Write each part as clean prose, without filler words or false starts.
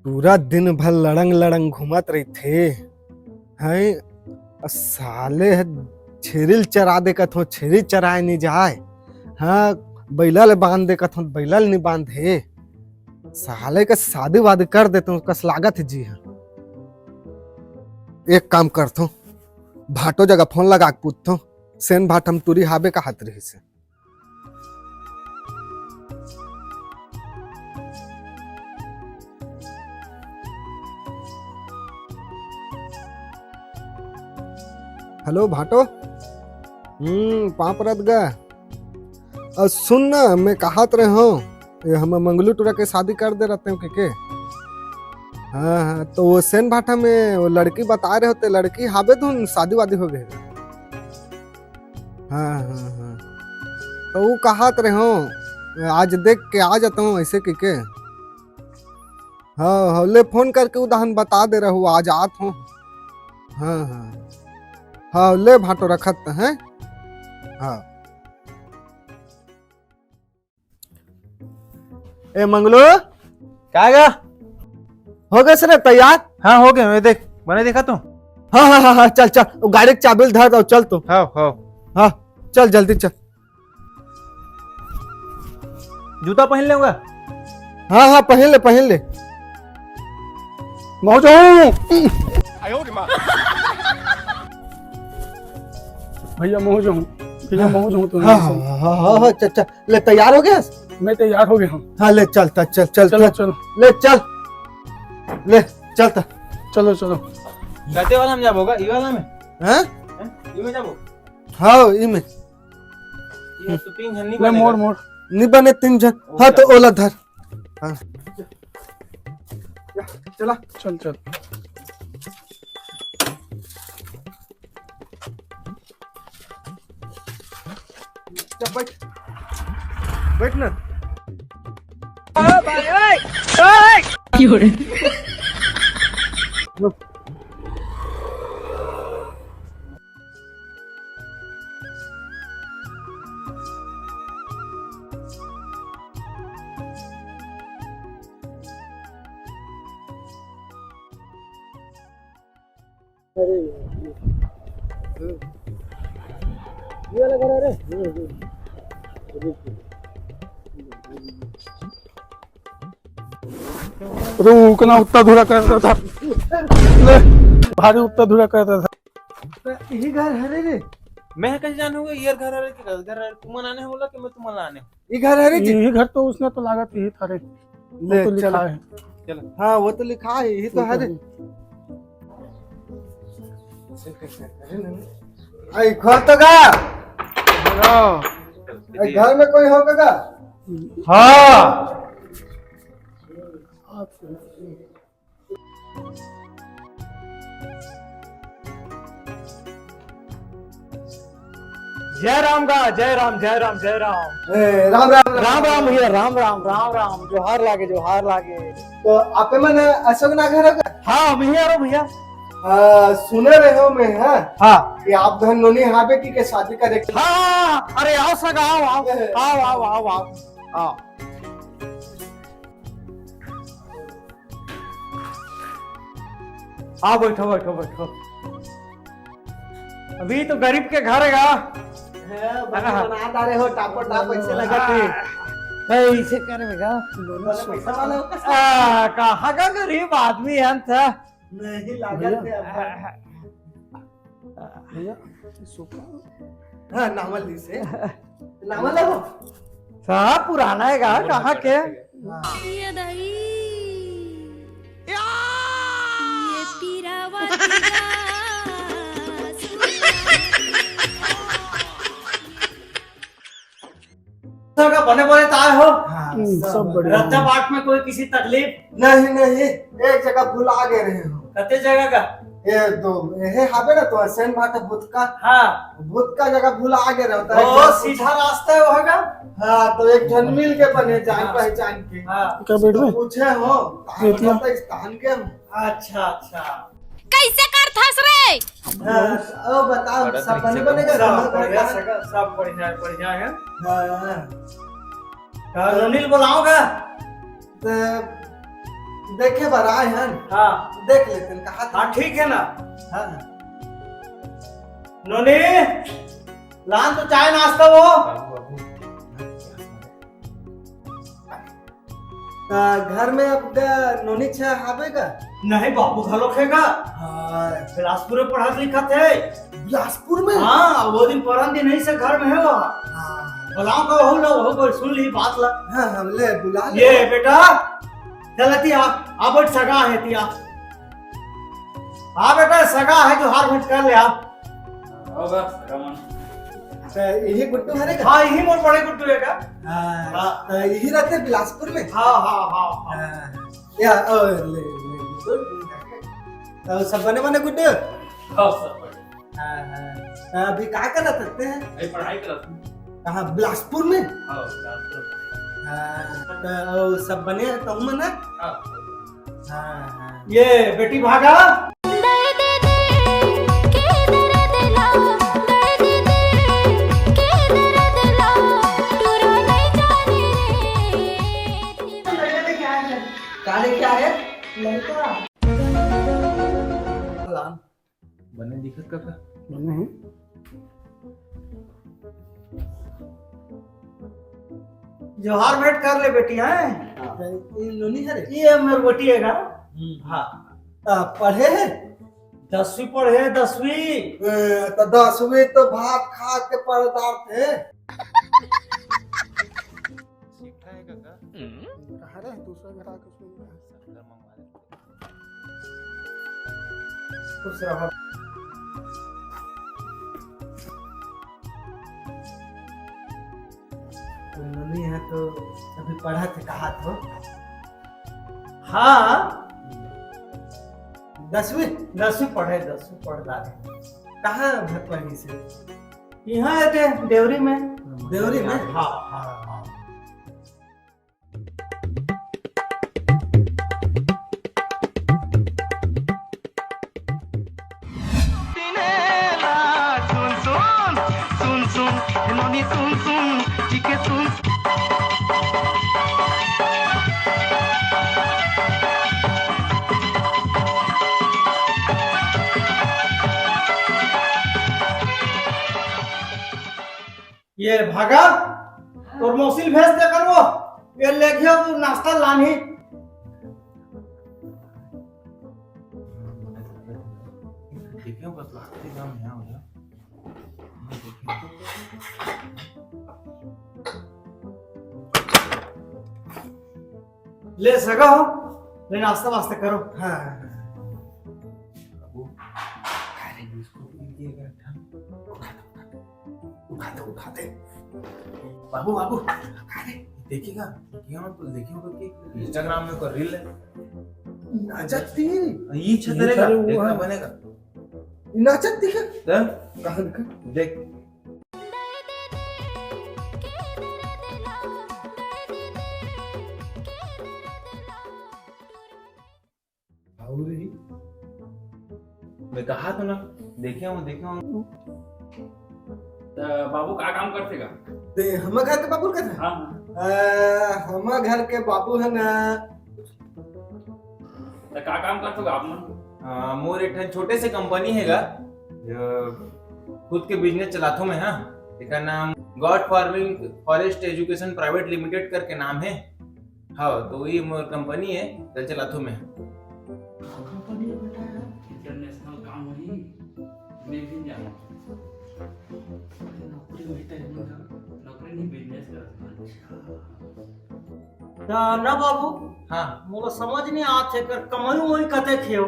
पूरा दिन भर लड़ंग लड़ंग घूमत रही थे हैं। साले छेरिल चरा दे कथो छेरिल चराए नहीं जाए। हाँ, बैला ले बांध दे कथो बैला ले नहीं बांधे। साले का शादी वादी कर देते हूँ कस लागत है जी। हाँ, एक काम करतो भाटो जगह फोन लगा के पूछतो सेन भाट हम तुरी हाबे का हाथ रही से। हेलो भाटो। पाँव रत गा। सुन ना, मैं कहात रहे हूँ हम मंगलू टूरा के शादी कर दे रहते हैं के। हाँ हाँ, तो वो सेन भाटा में वो लड़की बता रहे होते, लड़की हाबे धुन शादी वादी हो गए। हाँ हाँ हाँ, तो वो कहात रहे हूँ आज देख के आ जाता हूँ ऐसे के। हाँ हाँ, ले फोन करके उदाहरण बता दे रहा हूँ आज आत हूँ। हाँ हाँ हाँ, ले भाटो रखत हैं। हाँ, ए मंगलू क्या गा? हो गए सर तैयार? हाँ हो गए। मैं देख मैंने देखा तू। हाँ हाँ हाँ हाँ, चल चल वो गाड़ी की चाबी धर दो, चल तो। हाँ हाँ, हाँ चल जल्दी चल। जूता पहन लेगा। हाँ हाँ, पहन ले पहन ले। मौजू भैया मौज हूँ, भैया मौज हूँ। तुम हाँ हाँ हाँ हाँ हाँ, चल चल ले, तैयार हो गया? मैं तैयार हो गया हूँ। हाँ ले चल चल चल चल चलो चल चलो ले चल ले चल ता। चलो चलो। कहते वाला हम जाबोगा ई वाला में। हैं? ई में जाबो। हाँ इमे ये तो तीन जन नहीं ले बनेगा। मोड़ मोड़। नहीं बने तीन जन। हाँ तो ओला धर। हाँ चला चल चल। चल बैठ बैठ ना। ये वाला घर है रे। रुकना, उतना धूरा कर रहा था। ले भारी उतना धूरा कर रहा था। यही घर है रे। मैं कैसे जानूंगा ये घर है कि घर है? तुम आने बोला कि मैं तुम आने। ये घर है रे जी। यही घर तो उसने तो लागत यही था रे। ले वो तो चल। लिखा है। चलो हाँ वो तो लिखा है, यही तो है रे। आई घर तो गा। आई घर में कोई होगा गा? हाँ जय राम का जय राम जय राम जय राम। ए, राम राम राम राम भैया राम राम राम राम। जोहार लागे जोहार लागे। तो आपे मन अशोक ना घर होगा? हाँ भैया रो भैया। सुने रहे हो मैं हाँ हाँ कि आप धनोनी हाबे की के शादी करे। हाँ, अरे आओ सगा आओ आओ आओ आओ आओ आओ आओ। आओ बैठो बैठो बैठो। अभी तो गरीब के घर है बना डाले हो टापो टाप ऐसे लगा थे। ऐसे करेगा। पैसा वाला हो का? कहाँ का गरीब आदमी है हम था। नहीं लागत है भैया हाँ नावल दी से नावल हो। साहब पुराना है गा कहाँ के। ये दही ये पीरावा तेरा का बने बने ताए हो। सब बढ़िया। रक्षा पाठ में कोई किसी तकलीफ? नहीं नहीं, एक जगह भुला गए रहे हो। कते जगह का? ये तो ये हाबे ना तो सेन भाटा भूत का हाँ जगह भूला गए रहता ओ है। सीधा रास्ता है वहाँ का। हाँ तो एक जन मिल के बने जान पहचान के। हाँ क्या बेट में? पूछे हो बेटिया। स्थान के हम। अच्छा अच्छा। कैसे कर थस रे? ओ बताओ सब बने बनेगा सब बढ़िया सब बढ़िया बढ़िया है। हाँ अनिल बुलाओगा? तो देखे बार आए हैं। हाँ देख लेते हैं कहा था। हाँ ठीक है ना। हाँ नोनी लान तो चाय नाश्ता वो। घर में अब नोनी छा आवेगा। नहीं बाबू घर रखेगा। हाँ बिलासपुर में पढ़ा लिखा थे। बिलासपुर में। हाँ वो दिन परम दिन नहीं से घर में है वो। बुलाओ का वही ना वही कोई सुन ली बात ला। हाँ हम ले बुला ले। ये बेटा चलती आप बैठ सगा है तिया। हाँ बेटा सगा है जो हार भेंट कर ले आप। यही गुड्डू हरेगा। हाँ यही मोर बड़े गुड्डू है का। यही रहते हैं बिलासपुर में। हाँ हाँ हाँ हाँ। या ले सब बने बने गुड्डू। हाँ सब बड़े। हाँ अभी क्या करना सकते हैं। अभी पढ़ाई करत हूँ। कहाँ बिलासपुर में। हाँ बिलासपुर में। हाँ तो सब बने तो मना। हाँ हाँ ये बेटी भागा। दे दे दे के दर्द ला दे दे दे के दर्द ला टूरा नहीं जाने रे काले क्या है लड़का। बने दिखत का नहीं जोहार भेंट कर ले बेटी है। नोनी है रे। ये मेरे बेटी है का। हाँ पढ़े है 10वीं पढ़े 10वीं। तो 10वीं तो भात खा के पढ़दार थे। अरे दूसरा घर आके सुन खुश रहो। नोनी है तो अभी पढ़ा थे कहा तो। हाँ 10वीं पढ़े 10वीं पढ़दार है। कहाँ भटवाही से। यहाँ आते देवरी में। देवरी में। हाँ हाँ हाँ। ये भागा और मौसिल भेज दे कर वो। ये ले गया वो नाश्ता लानी। देखियो बस लागते काम है हो जा। ले सगा हो ले नाश्ता वास्ते करो। हाँ उठाते बाबू बाबू देखिएगा तो देखिएगा कि इंस्टाग्राम में कोई रील है। नाचत थी। ये छतरेगा देखना बनेगा। नाचत थी क्या। तो कहाँ दिखा। देख मैं कहा तो ना देखे हूँ। बाबू का काम करतेगा। ते हम घर के बाबू का था। हाँ हम घर के बाबू है ना। तो का काम करतेगा आप मन। मोर एक ठन छोटे से कंपनी हैगा जो खुद के बिजनेस चलाथो मैं। हाँ इसका नाम God farming forest education private limited करके नाम है। हाँ तो ये मोर कंपनी है तो चलाथो मैं। इंटरनेशनल काम वही मैं भी जाना। नौकरी होता है नौकरी नहीं बिजनेस करता। ना बाबू। हाँ मोला समझ नहीं आते कर कमाई वही कते खेओ।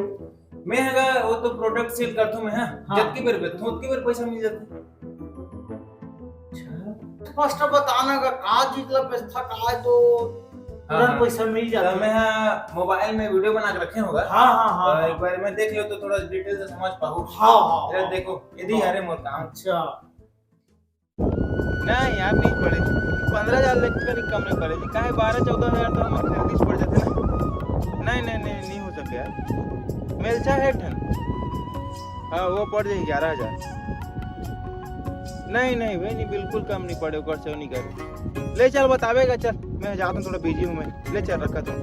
मैं हैगा वो तो प्रोडक्ट सेल करथो मैं। हाँ हाँ। जतकी बेर बेचथो उतकी बेर पैसा मिल जाता। फर्स्ट बताना का चीज ला बेचता का तो तुरंत पैसा मिल जाता। मैं मोबाइल में वीडियो बना के रखे होगा। हाँ हाँ हाँ एक बार मैं देख लियो तो थोड़ा डिटेल से समझ पाऊँ। हाँ हाँ देखो यदि हरे मोर काम। अच्छा नहीं यार नहीं पड़े 15,000 लेकर नहीं कम नहीं पड़ेगी काहे 12-14 हज़ार तो हमारे खरीदी पड़ जाते ना। नहीं हो सके यार मेलचा है ठन। हाँ वो पड़ जाएगी 11,000। नहीं भाई नहीं बिल्कुल कम नहीं पड़े ऊपर से नहीं करे। ले चल बतावेगा चल मैं जाता हूँ थोड़ा बिजी हूँ मैं। ले चल रखा तुम।